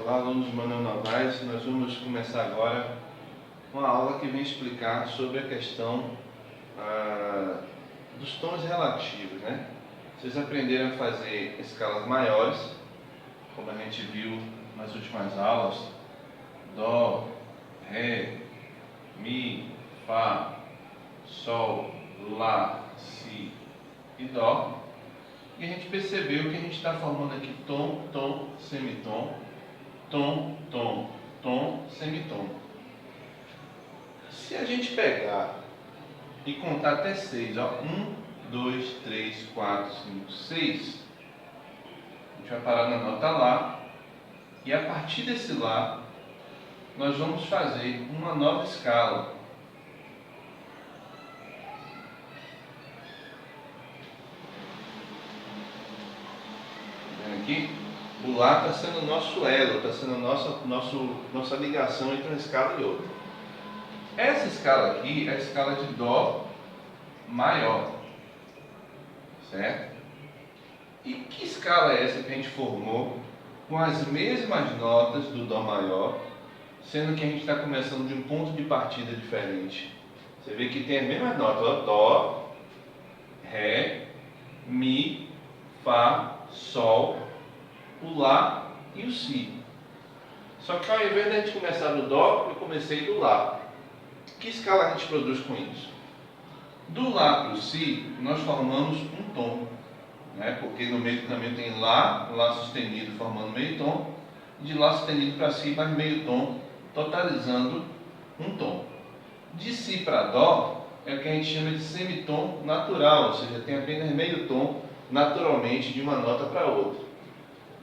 Olá, alunos do Manuel Novaes. Nós vamos começar agora uma aula que vem explicar sobre a questão dos tons relativos, né? Vocês aprenderam a fazer escalas maiores, como a gente viu nas últimas aulas: Dó, Ré, Mi, Fá, Sol, Lá, Si e Dó. E a gente percebeu que a gente está formando aqui tom, tom, semitom, tom, tom, tom, semitom. Se a gente pegar e contar até 6, ó, 1, 2, 3, 4, 5, 6, a gente vai parar na nota Lá, e a partir desse Lá, nós vamos fazer uma nova escala. Vendo aqui? O Lá está sendo o nosso elo, está sendo nossa ligação entre uma escala e outra. Essa escala aqui é a escala de Dó maior, certo? E que escala é essa que a gente formou com as mesmas notas do Dó maior, sendo que a gente está começando de um ponto de partida diferente? Você vê que tem as mesmas notas, ó, Dó, Ré, Mi, Fá, Sol, o Lá e o Si. Só que ao invés de a gente começar do Dó, eu comecei do Lá. Que escala a gente produz com isso? Do Lá para o Si, nós formamos um tom, né? Porque no meio do caminho tem Lá, Lá sustenido formando meio tom, de Lá sustenido para Si mais meio tom, totalizando um tom. De Si para Dó é o que a gente chama de semitom natural, ou seja, tem apenas meio tom naturalmente de uma nota para outra.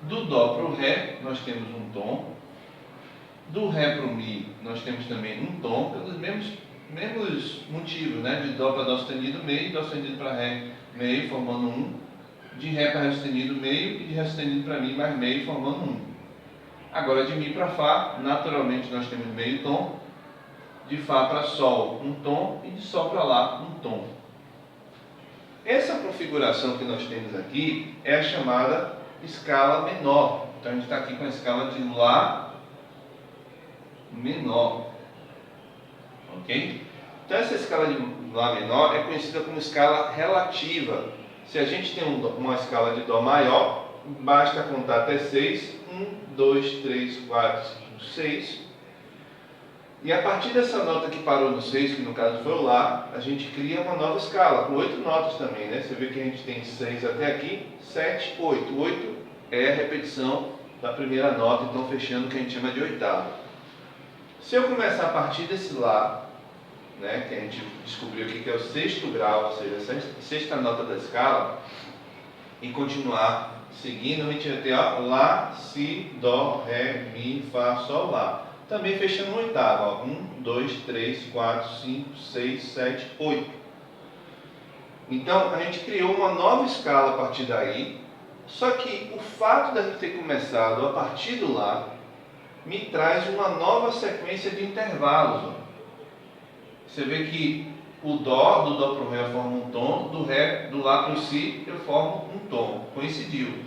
Do Dó para o Ré, nós temos um tom. Do Ré para o Mi, nós temos também um tom, pelos mesmos motivos, né? De Dó para Dó sustenido, meio, Dó sustenido para Ré, meio, formando um. De Ré para Ré sustenido, meio, e de Ré sustenido para Mi, mais meio, formando um. Agora, de Mi para Fá, naturalmente nós temos meio tom. De Fá para Sol, um tom, e de Sol para Lá, um tom. Essa configuração que nós temos aqui é a chamada escala menor. Então a gente está aqui com a escala de Lá menor, ok? Então essa escala de Lá menor é conhecida como escala relativa. Se a gente tem uma escala de Dó maior, basta contar até 6, 1, 2, 3, 4, 5, 6. E a partir dessa nota que parou no 6, que no caso foi o Lá, a gente cria uma nova escala, com 8 notas também, né? Você vê que a gente tem 6 até aqui, 7, 8. 8 é a repetição da primeira nota, então fechando o que a gente chama de oitava. Se eu começar a partir desse Lá, né, que a gente descobriu aqui que é o sexto grau, ou seja, a sexta nota da escala, e continuar seguindo, a gente vai ter, ó, Lá, Si, Dó, Ré, Mi, Fá, Sol, Lá. Também fechando uma oitava, ó, 1, 2, 3, 4, 5, 6, 7, 8. Então, a gente criou uma nova escala a partir daí, só que o fato da gente ter começado a partir do Lá me traz uma nova sequência de intervalos. Ó. Você vê que o Dó, do Dó para o Ré eu formo um tom, do Lá para o Si eu formo um tom, coincidiu.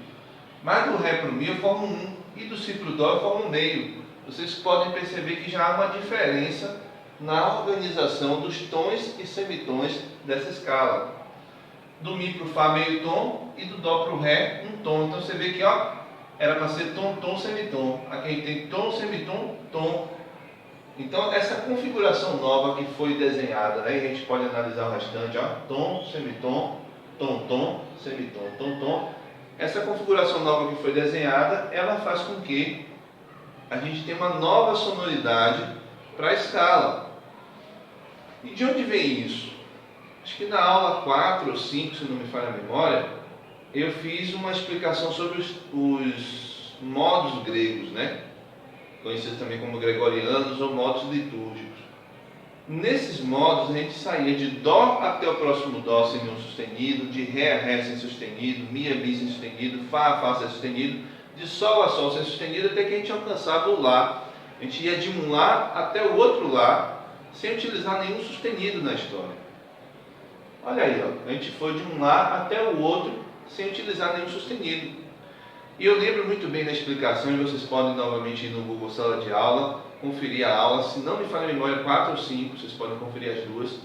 Mas do Ré para o Mi eu formo um, e do Si para o Dó eu formo um meio. Vocês podem perceber que já há uma diferença na organização dos tons e semitons dessa escala. Do Mi para o Fá meio tom e do Dó para o Ré um tom. Então você vê que, ó, era para ser tom, tom, semitom. Aqui a gente tem tom, semitom, tom. Então essa configuração nova que foi desenhada, né, e a gente pode analisar o restante, ó, tom, semitom, tom, tom, semitom, tom, tom. Essa configuração nova que foi desenhada, ela faz com que a gente tenha uma nova sonoridade para a escala. E de onde vem isso? Acho que na aula 4 ou 5, se não me falha a memória, eu fiz uma explicação sobre os modos gregos, né? Conhecidos também como gregorianos ou modos litúrgicos. Nesses modos a gente saía de Dó até o próximo Dó sem nenhum sustenido, de Ré a Ré sem sustenido, Mi a Mi sem sustenido, Fá a Fá sem sustenido, de Sol a Sol sem sustenido, até que a gente alcançava o Lá. A gente ia de um Lá até o outro Lá, sem utilizar nenhum sustenido na história. Olha aí, ó, a gente foi de um Lá até o outro, sem utilizar nenhum sustenido. E eu lembro muito bem da explicação, e vocês podem novamente ir no Google Sala de Aula, conferir a aula, se não me falha a memória, 4 ou 5, vocês podem conferir as duas.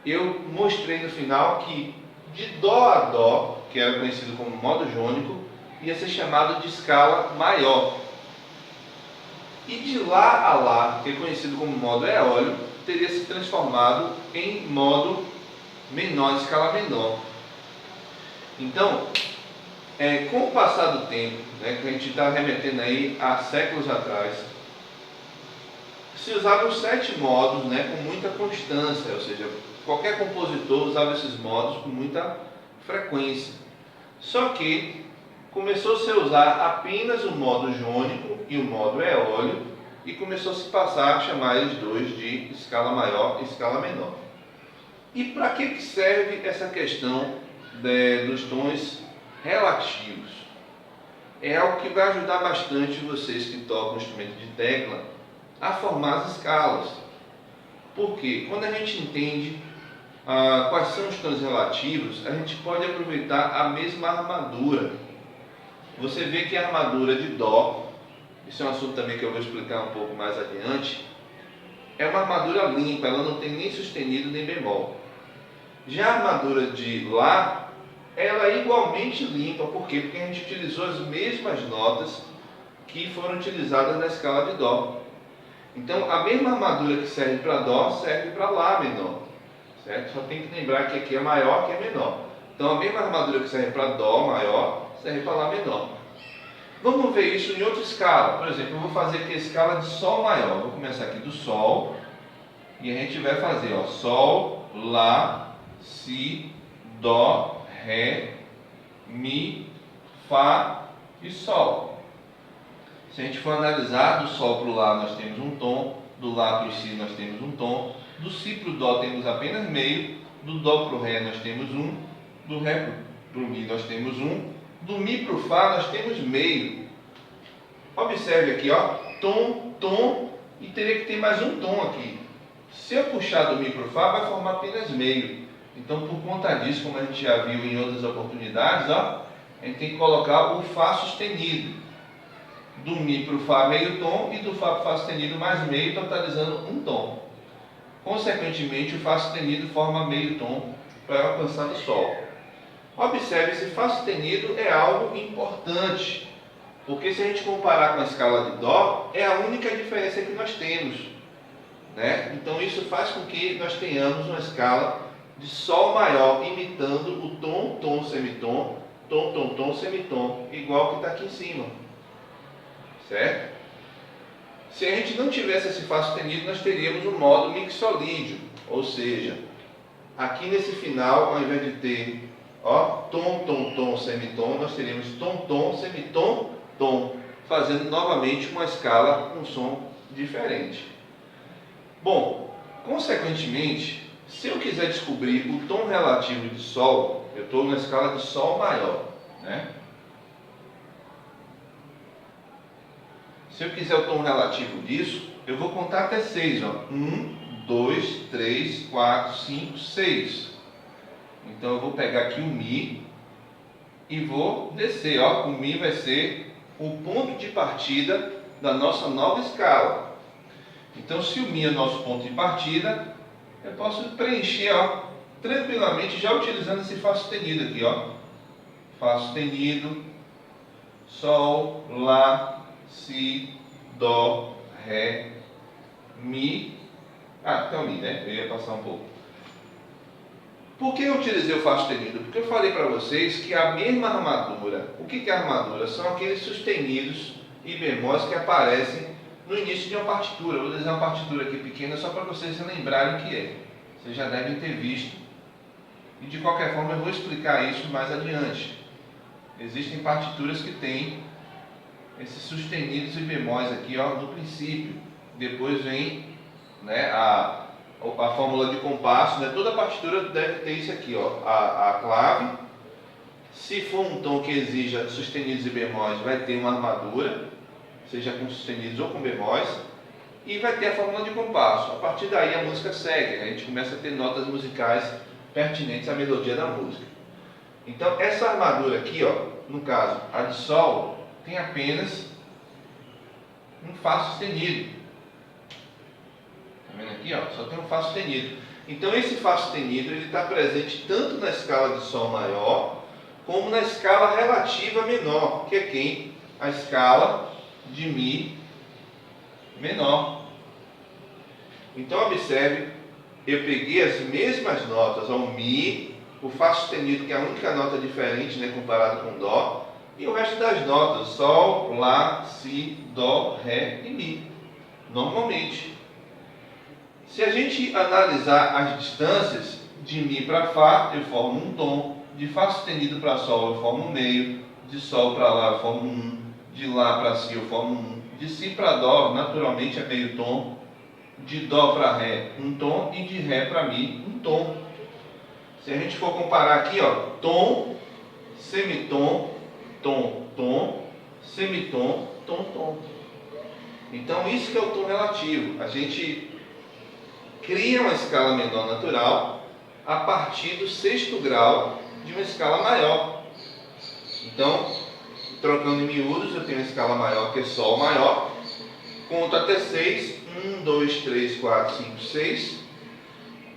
Eu mostrei no final que de Dó a Dó, que era conhecido como modo jônico, ia ser chamado de escala maior. E de Lá a Lá, que é conhecido como modo eólio, teria se transformado em modo menor, escala menor. Então, com o passar do tempo, né, que a gente está remetendo aí a séculos atrás, se usavam 7 modos, né, com muita constância, ou seja, qualquer compositor usava esses modos com muita frequência. Só que começou-se a usar apenas o modo jônico e o modo eólio e começou-se a passar a chamar eles dois de escala maior e escala menor. E para que serve essa questão dos tons relativos? É algo que vai ajudar bastante vocês que tocam instrumento de tecla a formar as escalas. Porque quando a gente entende quais são os tons relativos, a gente pode aproveitar a mesma armadura. Você vê que a armadura de Dó, isso é um assunto também que eu vou explicar um pouco mais adiante, é uma armadura limpa, ela não tem nem sustenido nem bemol. Já a armadura de Lá, ela é igualmente limpa, por quê? Porque a gente utilizou as mesmas notas que foram utilizadas na escala de Dó. Então, a mesma armadura que serve para Dó, serve para Lá menor. Certo? Só tem que lembrar que aqui é maior, que é menor. Então, a mesma armadura que serve para Dó maior, serve para Lá menor. Vamos ver isso em outra escala. Por exemplo, eu vou fazer aqui a escala de Sol maior. Vou começar aqui do Sol. E a gente vai fazer, ó, Sol, Lá, Si, Dó, Ré, Mi, Fá e Sol. Se a gente for analisar, do Sol para o Lá nós temos um tom, do Lá para o Si nós temos um tom, do Si para o Dó temos apenas meio, do Dó para o Ré nós temos um, do Ré para o Mi nós temos um, do Mi para o Fá nós temos meio. Observe aqui, ó, tom, tom, e teria que ter mais um tom aqui. Se eu puxar do Mi para o Fá, vai formar apenas meio. Então, por conta disso, como a gente já viu em outras oportunidades, ó, a gente tem que colocar o Fá sustenido. Do Mi para o Fá meio tom e do Fá para o Fá sustenido mais meio, totalizando um tom. Consequentemente, o Fá sustenido forma meio tom para alcançar o Sol. Observe, esse Fá sustenido é algo importante, porque se a gente comparar com a escala de Dó, é a única diferença que nós temos, né? Então isso faz com que nós tenhamos uma escala de Sol maior, imitando o tom, tom, semitom, tom, tom, tom, semitom, igual que está aqui em cima. Certo? Se a gente não tivesse esse Fá sustenido, nós teríamos um modo mixolídio, ou seja, aqui nesse final, ao invés de ter, ó, tom, tom, tom, semitom, nós teríamos tom, tom, semitom, tom, fazendo novamente uma escala com som diferente. Bom, consequentemente, se eu quiser descobrir o tom relativo de Sol, eu estou na escala de Sol maior, né? Se eu quiser o tom relativo disso, eu vou contar até 6. 1, 2, 3, 4, 5, 6. Então eu vou pegar aqui o Mi e vou descer. Ó. O Mi vai ser o ponto de partida da nossa nova escala. Então, se o Mi é o nosso ponto de partida, eu posso preencher, ó, tranquilamente, já utilizando esse Fá sustenido aqui. Ó. Fá sustenido, Sol, Lá, Si, Dó, Ré, Mi. Tem o Mi, né? Eu ia passar um pouco. Por que eu utilizei o Fá sustenido? Porque eu falei para vocês que a mesma armadura, o que é armadura? São aqueles sustenidos e bemóis que aparecem no início de uma partitura. Eu vou desenhar uma partitura aqui pequena só para vocês se lembrarem o que é. Vocês já devem ter visto. E de qualquer forma eu vou explicar isso mais adiante. Existem partituras que têm esses sustenidos e bemóis aqui, ó, no princípio. Depois vem, né, a fórmula de compasso, né? Toda partitura deve ter isso aqui, ó, a clave. Se for um tom que exija sustenidos e bemóis, vai ter uma armadura, seja com sustenidos ou com bemóis, e vai ter a fórmula de compasso. A partir daí a música segue, a gente começa a ter notas musicais pertinentes à melodia da música. Então essa armadura aqui, ó, no caso, a de Sol, tem apenas um Fá sustenido. Tá vendo aqui, ó? Só tem um Fá sustenido. Então esse Fá sustenido ele está presente tanto na escala de Sol maior como na escala relativa menor, que é quem? A escala de Mi menor. Então observe, eu peguei as mesmas notas, ó, o Mi, o Fá sustenido, que é a única nota diferente, né, comparado com Dó, e o resto das notas, Sol, Lá, Si, Dó, Ré e Mi, normalmente. Se a gente analisar as distâncias, de Mi para Fá eu formo um tom, de Fá sustenido para Sol eu formo um meio, de Sol para Lá eu formo um, de Lá para Si eu formo um, de Si para Dó naturalmente é meio tom, de Dó para Ré um tom e de Ré para Mi um tom. Se a gente for comparar aqui, ó, tom, semitom, tom, tom, semitom, tom, tom. Então isso que é o tom relativo. A gente cria uma escala menor natural a partir do sexto grau de uma escala maior. Então, trocando em miúdos, eu tenho uma escala maior que é Sol maior. Conto até 6. 1, 2, 3, 4, 5, 6.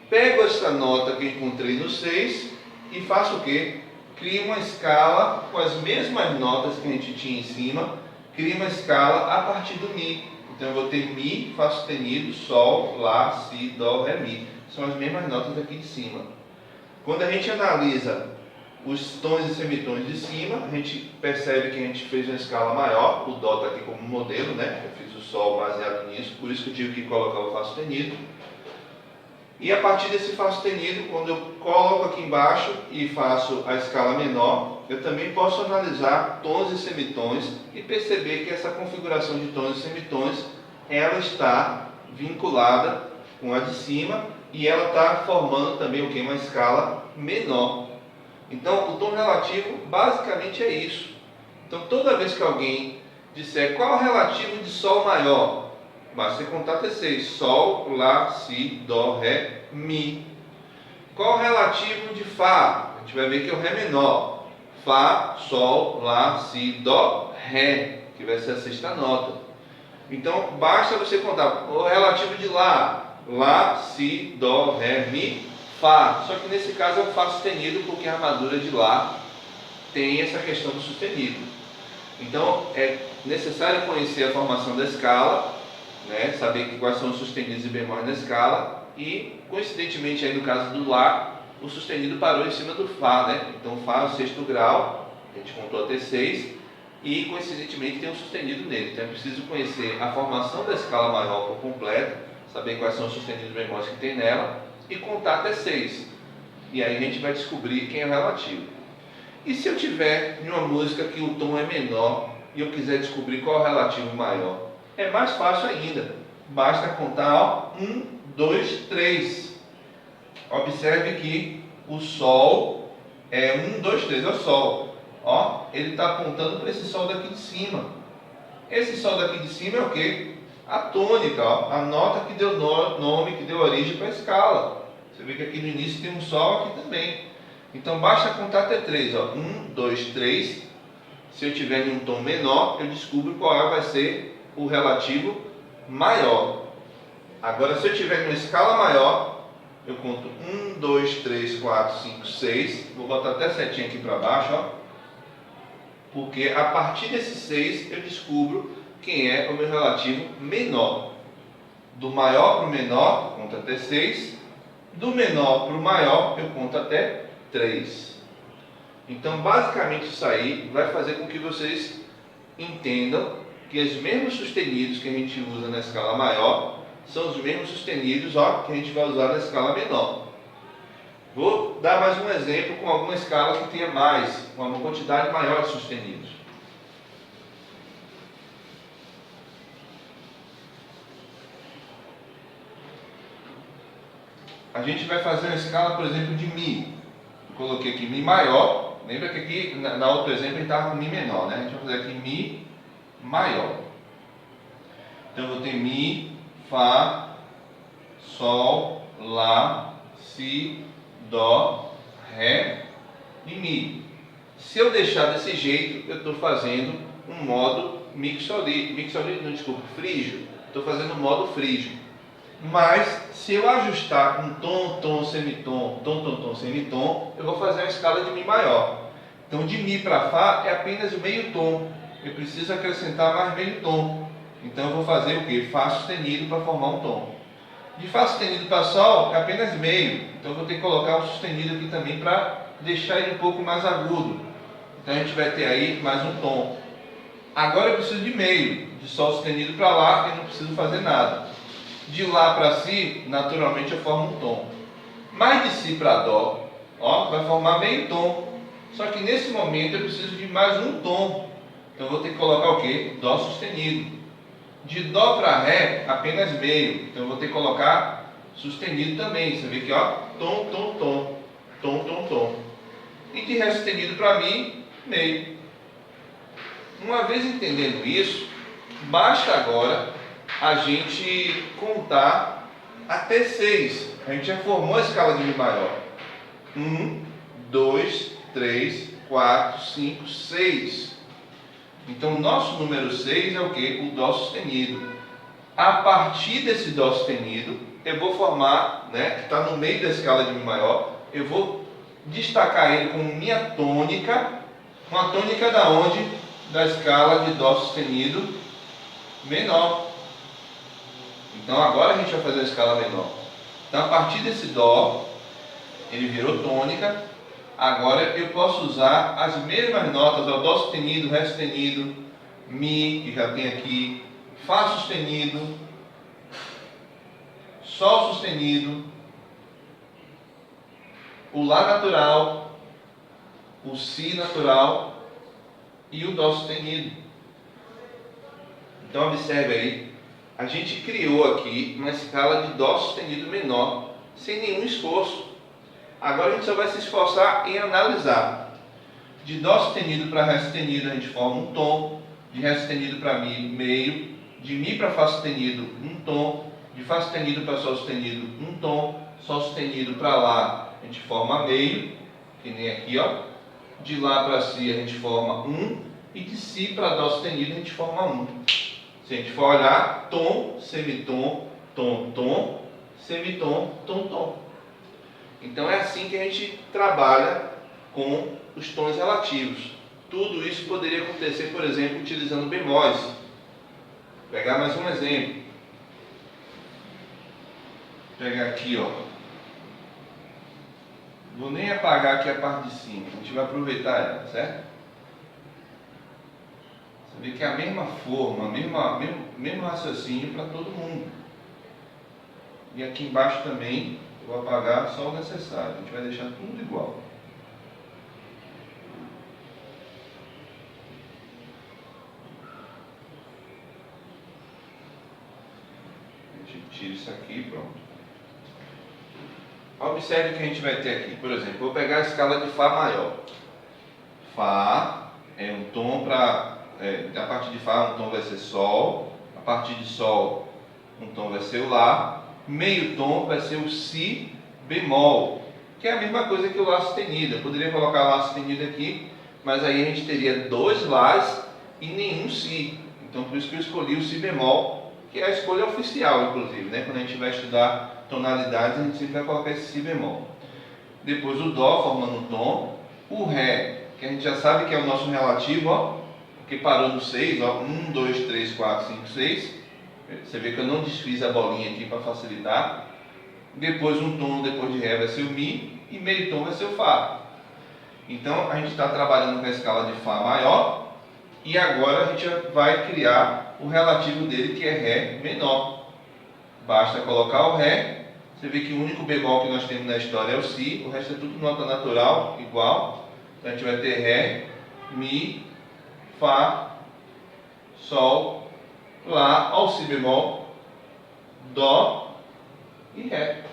Pego essa nota que encontrei no 6 e faço o quê? Crio uma escala com as mesmas notas que a gente tinha em cima. Crio uma escala a partir do Mi. Então eu vou ter Mi, Fá sustenido, Sol, Lá, Si, Dó, Ré, Mi. São as mesmas notas aqui de cima. Quando a gente analisa os tons e semitons de cima, a gente percebe que a gente fez uma escala maior. O Dó está aqui como modelo, né? Eu fiz o Sol baseado nisso, por isso que eu tive que colocar o Fá sustenido. E a partir desse Fá sustenido, quando eu coloco aqui embaixo e faço a escala menor, eu também posso analisar tons e semitons e perceber que essa configuração de tons e semitons, ela está vinculada com a de cima e ela está formando também o que? Uma escala menor. Então, o tom relativo basicamente é isso. Então, toda vez que alguém disser qual é o relativo de Sol maior, basta você contar até 6. Sol, Lá, Si, Dó, Ré, Mi. Qual o relativo de Fá? A gente vai ver que é o Ré menor. Fá, Sol, Lá, Si, Dó, Ré, que vai ser a sexta nota. Então, basta você contar o relativo de Lá. Lá, Si, Dó, Ré, Mi, Fá. Só que nesse caso é um Fá sustenido, porque a armadura de Lá tem essa questão do sustenido. Então, é necessário conhecer a formação da escala, né, saber quais são os sustenidos e bemóis na escala e, coincidentemente, aí no caso do Lá, o sustenido parou em cima do Fá, né? Então, Fá é o sexto grau, a gente contou até 6 e, coincidentemente, tem um sustenido nele. Então, é preciso conhecer a formação da escala maior por completo, saber quais são os sustenidos e bemóis que tem nela e contar até 6. E aí a gente vai descobrir quem é o relativo. E se eu tiver em uma música que o tom é menor e eu quiser descobrir qual é o relativo maior? É mais fácil ainda. Basta contar 1, 2, 3. Observe que o Sol é 1, 2, 3. É o Sol. Ó, ele está apontando para esse Sol daqui de cima. Esse Sol daqui de cima é o quê? A tônica, ó, a nota que deu nome, que deu origem para a escala. Você vê que aqui no início tem um Sol aqui também. Então basta contar até 3. 1, 2, 3. Se eu tiver em um tom menor, eu descubro qual vai ser o relativo maior. Agora, se eu tiver em uma escala maior, eu conto 1, 2, 3, 4, 5, 6. Vou botar até setinha aqui para baixo, ó, porque a partir desse 6 eu descubro quem é o meu relativo menor. Do maior para o menor, eu conto até 6. Do menor para o maior, eu conto até 3. Então, basicamente, isso aí vai fazer com que vocês entendam que os mesmos sustenidos que a gente usa na escala maior são os mesmos sustenidos, ó, que a gente vai usar na escala menor. Vou dar mais um exemplo com alguma escala que tenha mais, com uma quantidade maior de sustenidos. A gente vai fazer uma escala, por exemplo, de Mi. Eu coloquei aqui Mi maior. Lembra que aqui, na outro exemplo, a gente estava com Mi menor, né? A gente vai fazer aqui Mi maior. Então eu vou ter Mi, Fá, Sol, Lá, Si, Dó, Ré e Mi. Se eu deixar desse jeito, eu estou fazendo um modo frígio. Estou fazendo um modo frígio. Mas, se eu ajustar um tom, tom, semitom, tom, tom, tom, semitom, eu vou fazer uma escala de Mi maior. Então, de Mi para Fá é apenas o meio tom. Eu preciso acrescentar mais meio tom. Então, eu vou fazer o quê? Fá sustenido para formar um tom. De Fá sustenido para Sol é apenas meio. Então, eu vou ter que colocar um sustenido aqui também para deixar ele um pouco mais agudo. Então, a gente vai ter aí mais um tom. Agora eu preciso de meio. De Sol sustenido para Lá, eu não preciso fazer nada. De Lá para Si, naturalmente eu formo um tom. Mas de Si para Dó, ó, vai formar meio tom. Só que nesse momento eu preciso de mais um tom. Então eu vou ter que colocar o quê? Dó sustenido. De Dó para Ré, apenas meio. Então eu vou ter que colocar sustenido também. Você vê aqui, ó, tom, tom, tom. Tom, tom, tom. E de Ré sustenido para Mi, meio. Uma vez entendendo isso, basta agora a gente contar até 6. A gente já formou a escala de Mi maior. 1, 2, 3, 4, 5, 6. Então, o nosso número 6 é o que? O Dó sustenido. A partir desse Dó sustenido, eu vou formar, né, que está no meio da escala de Mi maior, eu vou destacar ele como minha tônica. Uma tônica da onde? Da escala de Dó sustenido menor. Então agora a gente vai fazer a escala menor. Então a partir desse Dó, ele virou tônica. Agora eu posso usar as mesmas notas, ó, Dó sustenido, Ré sustenido, Mi, que já tem aqui, Fá sustenido, Sol sustenido, o Lá natural, o Si natural e o Dó sustenido. Então observe aí, a gente criou aqui uma escala de Dó sustenido menor, sem nenhum esforço. Agora a gente só vai se esforçar em analisar. De Dó sustenido para Ré sustenido a gente forma um tom, de Ré sustenido para Mi, meio, de Mi para Fá sustenido, um tom, de Fá sustenido para Sol sustenido, um tom, Sol sustenido para Lá a gente forma meio, que nem aqui, ó. De Lá para Si a gente forma um, e de Si para Dó sustenido a gente forma um. Se a gente for olhar, tom, semitom, tom, tom, semitom, tom, tom. Então é assim que a gente trabalha com os tons relativos. Tudo isso poderia acontecer, por exemplo, utilizando bemóis. Vou pegar mais um exemplo. Vou pegar aqui, ó. Vou nem apagar aqui a parte de cima. A gente vai aproveitar ela, certo? Você vê que é a mesma forma, mesmo raciocínio para todo mundo. E aqui embaixo também, eu vou apagar só o necessário. A gente vai deixar tudo igual. A gente tira isso aqui e pronto. Observe o que a gente vai ter aqui. Por exemplo, eu vou pegar a escala de Fá maior. Fá é um tom para... a partir de Fá um tom vai ser Sol. A partir de Sol um tom vai ser o Lá. Meio tom vai ser o Si bemol, que é a mesma coisa que o Lá sustenido. Eu poderia colocar Lá sustenido aqui, mas aí a gente teria 2 Lás e nenhum Si. Então por isso que eu escolhi o Si bemol, que é a escolha oficial, inclusive, né? Quando a gente vai estudar tonalidades, a gente sempre vai colocar esse Si bemol. Depois o Dó formando um tom, o Ré, que a gente já sabe que é o nosso relativo, ó, porque parou no 6, ó, 1, 2, 3, 4, 5, 6. Você vê que eu não desfiz a bolinha aqui para facilitar. Depois um tom depois de Ré vai ser o Mi e meio tom vai ser o Fá. Então a gente está trabalhando com a escala de Fá maior e agora a gente vai criar o relativo dele, que é Ré menor. Basta colocar o Ré. Você vê que o único bemol que nós temos na história é o Si, o resto é tudo nota natural, igual. Então a gente vai ter Ré, Mi, Fá, Sol, Lá, ao Si bemol, Dó e Ré.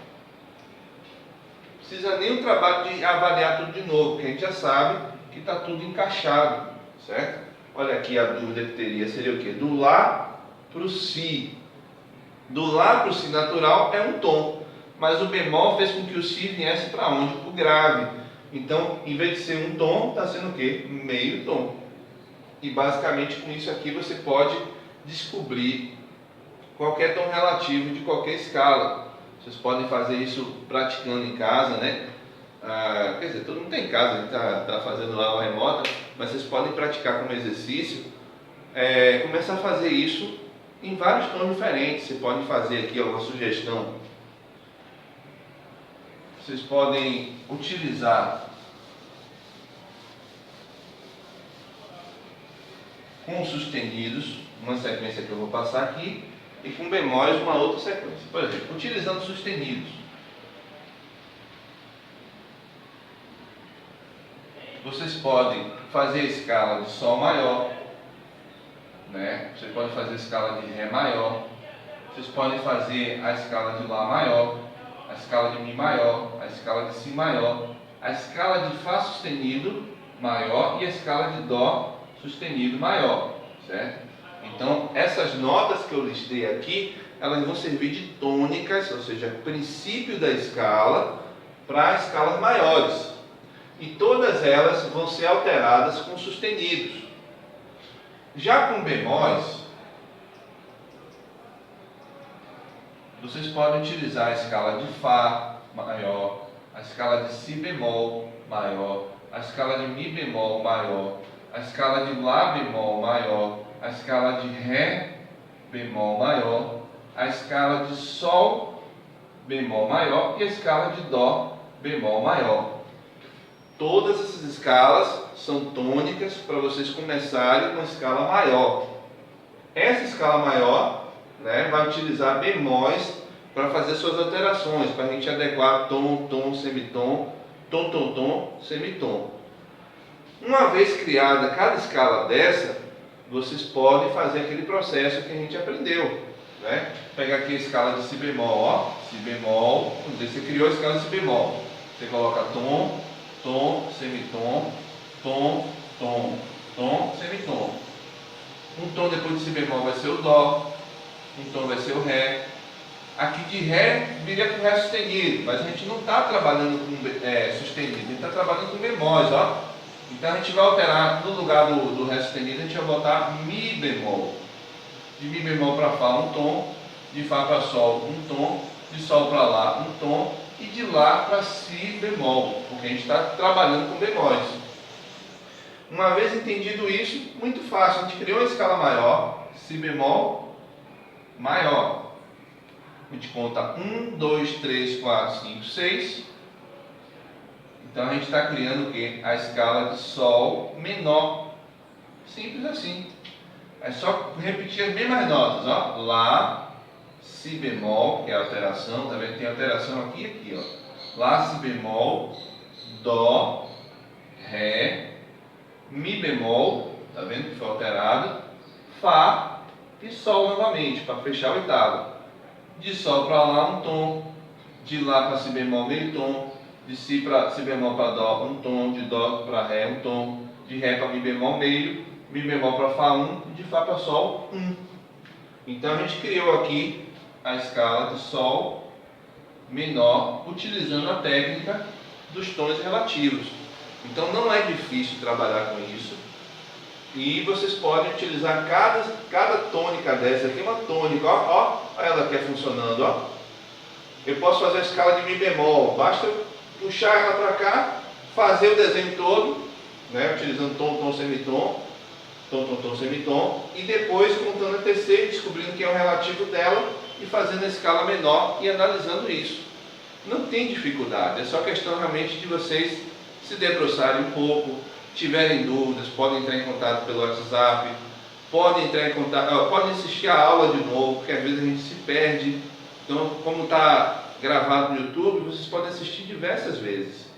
Não precisa nem o trabalho de avaliar tudo de novo, porque a gente já sabe que está tudo encaixado, certo? Olha aqui a dúvida que teria, seria o quê? Do Lá para o Si. Do Lá para o Si natural é um tom, mas o bemol fez com que o Si viesse para onde? Para o grave. Então, em vez de ser um tom, está sendo o quê? Meio tom. E basicamente com isso aqui você pode descobrir qualquer tom relativo de qualquer escala. Vocês podem fazer isso praticando em casa, né? Quer dizer, todo mundo tem em casa, a gente está fazendo aula remota, mas vocês podem praticar como exercício, começar a fazer isso em vários tons diferentes. Você pode fazer aqui uma sugestão. Vocês podem utilizar com sustenidos, uma sequência que eu vou passar aqui, e com bemóis uma outra sequência. Por exemplo, utilizando sustenidos, vocês podem fazer a escala de Sol maior, né? Vocês podem fazer a escala de Ré maior, vocês podem fazer a escala de Lá maior, a escala de Mi maior, a escala de Si maior, a escala de Fá sustenido maior e a escala de Dó sustenido maior, certo? Então, essas notas que eu listei aqui, elas vão servir de tônicas, ou seja, princípio da escala, para escalas maiores. E todas elas vão ser alteradas com sustenidos. Já com bemóis, vocês podem utilizar a escala de Fá maior, a escala de Si bemol maior, a escala de Mi bemol maior, a escala de Lá bemol maior, a escala de Ré bemol maior, a escala de Sol bemol maior e a escala de Dó bemol maior. Todas essas escalas são tônicas para vocês começarem com uma escala maior. Essa escala maior, né, vai utilizar bemóis para fazer suas alterações, para a gente adequar tom, tom, semitom, tom, tom, tom, semitom. Uma vez criada cada escala dessa, vocês podem fazer aquele processo que a gente aprendeu, né? Pegar aqui a escala de Si bemol, ó, Si bemol, você criou a escala de Si bemol, você coloca tom, tom, semitom, tom, tom, tom, semitom. Um tom depois de Si bemol vai ser o Dó, um tom vai ser o Ré. Aqui de Ré viria com Ré sustenido, mas a gente não está trabalhando com sustenido, a gente está trabalhando com bemóis, ó. Então a gente vai alterar, no lugar do Ré sustenido, a gente vai botar Mi bemol. De Mi bemol para Fá um tom, de Fá para Sol um tom, de Sol para Lá um tom, e de Lá para Si bemol, porque a gente está trabalhando com bemóis. Uma vez entendido isso, muito fácil, a gente criou uma escala maior, Si bemol maior. A gente conta 1, 2, 3, 4, 5, 6. Então a gente está criando o quê? A escala de Sol menor. Simples assim. É só repetir as mesmas notas, ó. Lá, Si bemol, que é a alteração, tá vendo? Tem alteração aqui e aqui, ó. Lá, Si bemol, Dó, Ré, Mi bemol, tá vendo que foi alterado, Fá e Sol novamente, para fechar o oitavo. De Sol para Lá um tom, de Lá para Si bemol meio tom, de Si para Si bemol para Dó um tom, de Dó para Ré um tom, de Ré para Mi bemol meio, Mi bemol para Fá um, e de Fá para Sol um. Então a gente criou aqui a escala de Sol menor utilizando a técnica dos tons relativos. Então não é difícil trabalhar com isso. E vocês podem utilizar cada tônica dessa aqui, uma tônica, ó ela aqui funcionando, ó. Eu posso fazer a escala de Mi bemol, basta puxar ela para cá, fazer o desenho todo, né, utilizando tom, tom, semitom, tom, tom, tom, semitom, e depois contando a terceira, descobrindo que é o relativo dela e fazendo a escala menor e analisando isso. Não tem dificuldade, é só questão realmente de vocês se debruçarem um pouco. Tiverem dúvidas, podem entrar em contato pelo WhatsApp, podem entrar em contato, podem assistir a aula de novo, porque às vezes a gente se perde. Então, como está gravado no YouTube, vocês podem assistir diversas vezes,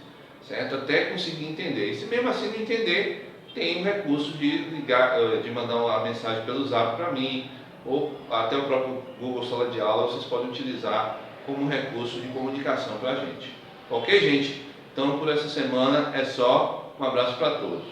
certo? Até conseguir entender. E se mesmo assim não entender, tem o recurso de ligar, de mandar uma mensagem pelo Zap para mim, ou até o próprio Google Sala de Aula, vocês podem utilizar como recurso de comunicação para a gente. Ok, gente? Então, por essa semana é só. Um abraço para todos.